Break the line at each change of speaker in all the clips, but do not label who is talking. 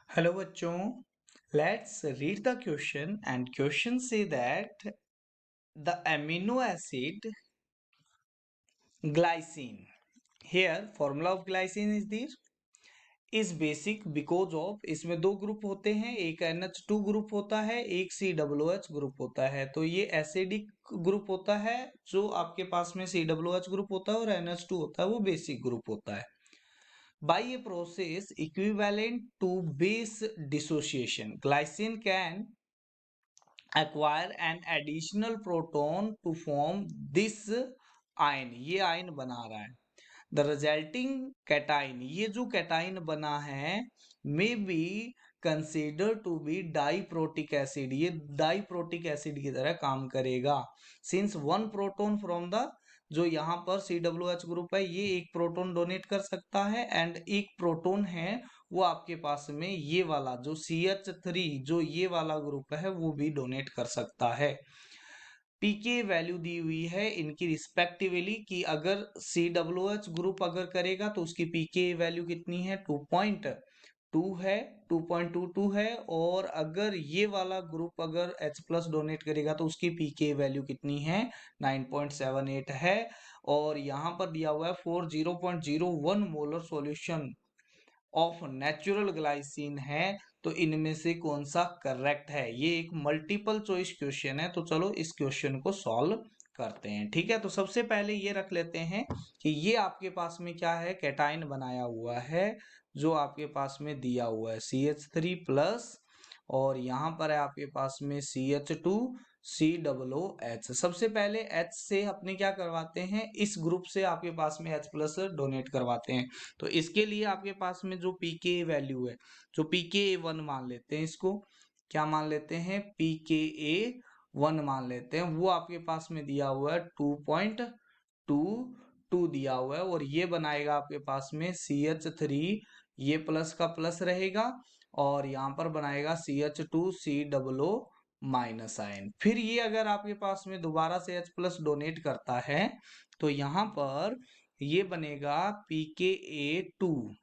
Hello बच्चों, let's read the question and question say that the amino acid glycine, here formula of glycine is this, is basic because of, इसमें दो group होते हैं, एक NH2 group होता है, एक COOH ग्रुप होता है। तो ये एसिडिक ग्रुप होता है, जो आपके पास में COOH ग्रुप होता है, और NH2 होता है वो बेसिक ग्रुप होता है। By a process equivalent to base dissociation, glycine can acquire an additional proton to form this ion, ये आयन बना रहा है। द रिजल्टिंग कैटाइन, ये जो कैटाइन बना है may be consider to be diprotic acid, ये डाइप्रोटिक एसिड की तरह काम करेगा। Since one proton from the, जो यहाँ पर COOH ग्रुप है, ये एक प्रोटोन डोनेट कर सकता है, एंड एक प्रोटोन है वो आपके पास में ये वाला जो CH3, जो ये वाला ग्रुप है, वो भी डोनेट कर सकता है। पीके वैल्यू दी हुई है इनकी रिस्पेक्टिवली, कि अगर COOH ग्रुप अगर करेगा तो उसकी पीके वैल्यू कितनी है, 2.2 है, 2.22 है। और अगर ये वाला ग्रुप अगर H प्लस डोनेट करेगा तो उसकी पीके वैल्यू कितनी है, 9.78 है। और यहाँ पर दिया हुआ है 40.01 molar solution of natural glycine है। तो इनमें से कौन सा करेक्ट है? ये एक मल्टीपल चॉइस क्वेश्चन है, तो चलो इस क्वेश्चन को सॉल्व करते हैं। ठीक है, तो सबसे पहले ये रख लेते हैं कि ये आपके पास में क्या है, कैटाइन बनाया हुआ है, जो आपके पास में दिया हुआ है CH3 प्लस, और यहाँ पर है आपके पास में CH2 COOH। सबसे पहले H से अपने क्या करवाते हैं, इस ग्रुप से आपके पास में H प्लस डोनेट करवाते हैं। तो इसके लिए आपके पास में जो pKa वैल्यू है, जो pKa1 मान लेते हैं, इसको क्या मान लेते हैं, pKa1 मान लेते हैं, वो आपके पास में दिया हुआ है 2.22 दिया हुआ है। और ये बनाएगा आपके पास में CH3, ये प्लस का प्लस रहेगा, और यहाँ पर बनाएगा CH2 COO माइनस आयन। फिर ये अगर आपके पास में दोबारा से H प्लस डोनेट करता है तो यहाँ पर ये बनेगा pKa2,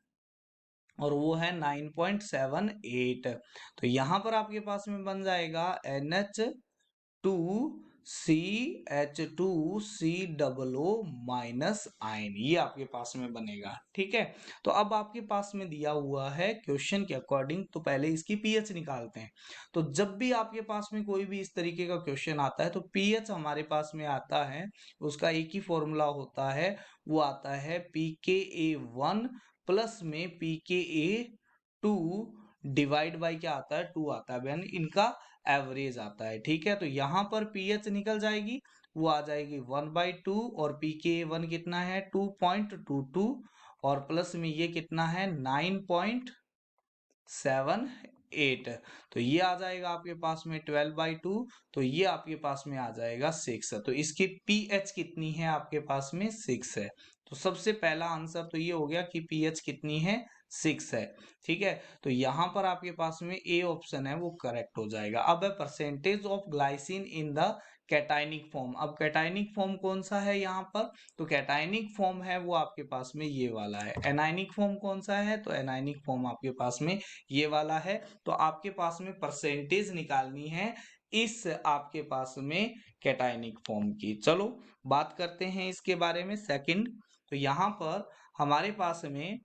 और वो है 9.78। तो यहाँ पर आपके पास में बन जाएगा NH2CH2COO माइनस आयन, ये आपके पास में बनेगा। ठीक है, तो अब आपके पास में दिया हुआ है क्वेश्चन के अकॉर्डिंग, तो पहले इसकी पीएच निकालते हैं। तो जब भी आपके पास में कोई भी इस तरीके का क्वेश्चन आता है तो पीएच हमारे पास में आता है, उसका एक ही फॉर्मूला होता है, वो आता है pKa1 प्लस में pKa2 डिवाइड बाई क्या आता है, 2 आता है, यानी इनका एवरेज आता है। ठीक है, तो यहाँ पर पीएच निकल जाएगी, वो आ जाएगी 1/2, और pKa1 कितना है, 2.22, और प्लस में ये कितना है, 9.78। तो ये आ जाएगा आपके पास में 12/2, तो ये आपके पास में आ जाएगा 6। तो इसकी पीएच कितनी है, आपके पास में 6 है। तो सबसे पहला आंसर तो ये हो गया कि पीएच कितनी है, 6 है। ठीक है, तो यहाँ पर आपके पास में ए ऑप्शन है वो करेक्ट हो जाएगा। अब है percentage of glycine in the cationic form. अब कैटाइनिक फॉर्म कौन सा है यहाँ पर, तो कैटाइनिक फॉर्म है वो आपके पास में ये वाला है। एनाइनिक फॉर्म कौन सा है, तो एनाइनिक फॉर्म आपके पास में ये वाला है। तो आपके पास में परसेंटेज निकालनी है इस आपके पास में कैटाइनिक फॉर्म की। चलो बात करते हैं इसके बारे में सेकंड। तो यहाँ पर हमारे पास में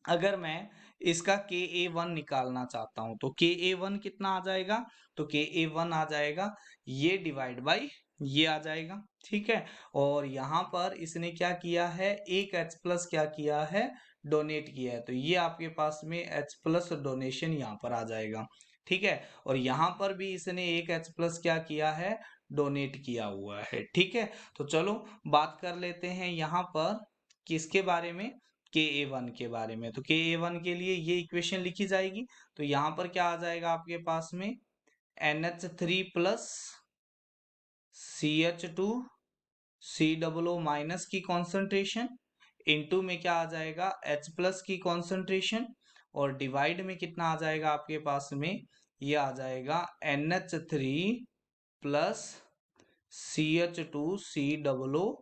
अगर मैं इसका Ka1 निकालना चाहता हूं तो Ka1 कितना आ जाएगा, तो Ka1 आ जाएगा ये डिवाइड बाई ये आ जाएगा। ठीक है, और यहाँ पर इसने क्या किया है, एक H प्लस क्या किया है, डोनेट किया है, तो ये आपके पास में H प्लस डोनेशन यहाँ पर आ जाएगा। ठीक है, और यहाँ पर भी इसने एक H प्लस क्या किया है, डोनेट किया हुआ है। ठीक है, तो चलो बात कर लेते हैं यहाँ पर किसके बारे में, Ka1 के बारे में। तो Ka1 के लिए ये इक्वेशन लिखी जाएगी। तो यहाँ पर क्या आ जाएगा आपके पास में, NH3 plus CH2 COO minus की कॉन्सेंट्रेशन, इनटू में क्या आ जाएगा, H प्लस की कॉन्सेंट्रेशन, और डिवाइड में कितना आ जाएगा आपके पास में, ये आ जाएगा NH3 plus CH2 COO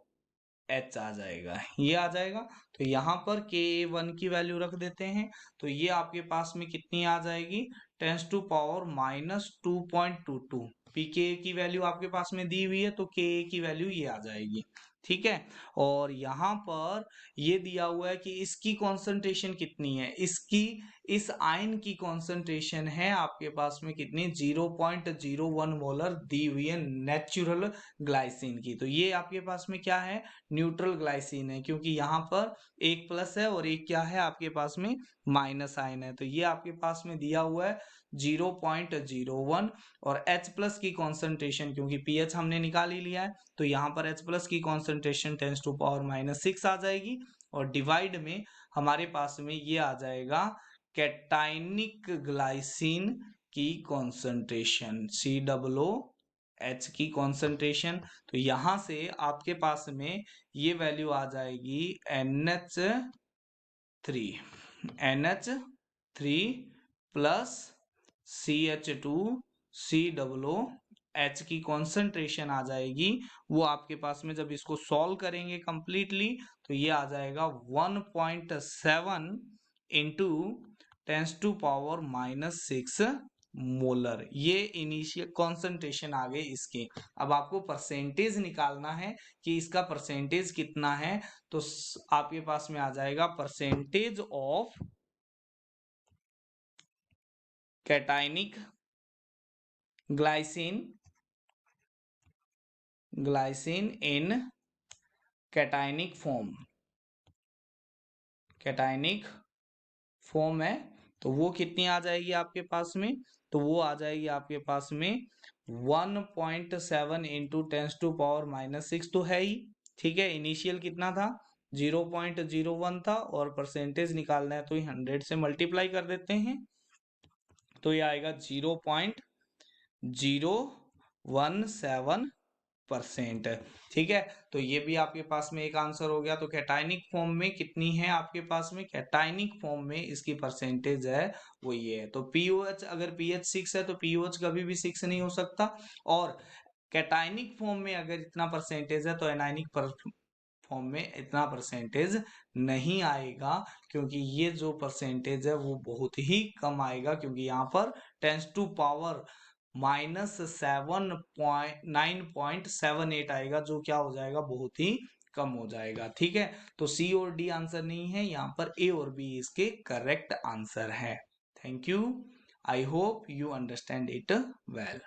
H आ जाएगा, ये आ जाएगा। तो यहाँ पर Ka1 की वैल्यू रख देते हैं। तो ये आपके पास में कितनी आ जाएगी, 10 टू पावर माइनस 2.22। Pka की वैल्यू आपके पास में दी हुई है, तो Ka की वैल्यू ये आ जाएगी। ठीक है, और यहाँ पर ये दिया हुआ है कि इसकी कॉन्सेंट्रेशन कितनी है, इस आयन की कॉन्सेंट्रेशन है आपके पास में कितनी, 0.01 मोलर दी हुई है नेचुरल ग्लाइसिन की। तो ये आपके पास में क्या है, न्यूट्रल ग्लाइसिन है, क्योंकि यहाँ पर एक प्लस है और एक क्या है आपके पास में माइनस आयन है। तो ये आपके पास में दिया हुआ है 0.01, और H प्लस की कॉन्सेंट्रेशन, क्योंकि पीएच हमने निकाल ही लिया है, तो यहाँ पर H प्लस की कॉन्सेंट्रेशन 10 टू पावर माइनस 6 आ जाएगी, और डिवाइड में हमारे पास में ये आ जाएगा कैटाइनिक ग्लाइसिन की कॉन्सेंट्रेशन, COOH की कॉन्सेंट्रेशन। तो यहां से आपके पास में ये वैल्यू आ जाएगी NH3 प्लस CH2COOH की कॉन्सेंट्रेशन आ जाएगी। वो आपके पास में जब इसको सॉल्व करेंगे कंप्लीटली, तो ये आ जाएगा 1.7 into 10 to power minus 6 molar. ये इनिशियल कॉन्सेंट्रेशन आ गए इसके। अब आपको परसेंटेज निकालना है कि इसका परसेंटेज कितना है, तो आपके पास में आ जाएगा percentage of cationic glycine in cationic form है, तो वो कितनी आ जाएगी आपके पास में, तो वो आ जाएगी आपके पास में 1.7 इंटू 10 टू पावर माइनस 6 तो है ही। ठीक है, इनिशियल कितना था, 0.01 था, और परसेंटेज निकालना है तो 100 से मल्टीप्लाई कर देते हैं, तो ये आएगा 0.017%। ठीक है, तो ये भी आपके पास में एक आंसर हो गया। तो कैटाइनिक फॉर्म में कितनी है आपके पास में, कैटाइनिक फॉर्म में इसकी परसेंटेज है वो ये है। तो पीओएच, अगर पीएच 6 है तो पीओएच कभी भी 6 नहीं हो सकता, और कैटाइनिक फॉर्म में अगर इतना परसेंटेज है तो एनाइनिक फॉर्म में इतना परसेंटेज नहीं आएगा, क्योंकि ये जो परसेंटेज है वो बहुत ही कम आएगा, क्योंकि यहाँ पर 10 टू पावर माइनस 9.78 आएगा, जो क्या हो जाएगा, बहुत ही कम हो जाएगा। ठीक है, तो सी और डी आंसर नहीं है, यहाँ पर ए और बी इसके करेक्ट आंसर है। Thank you, I hope you understand it well.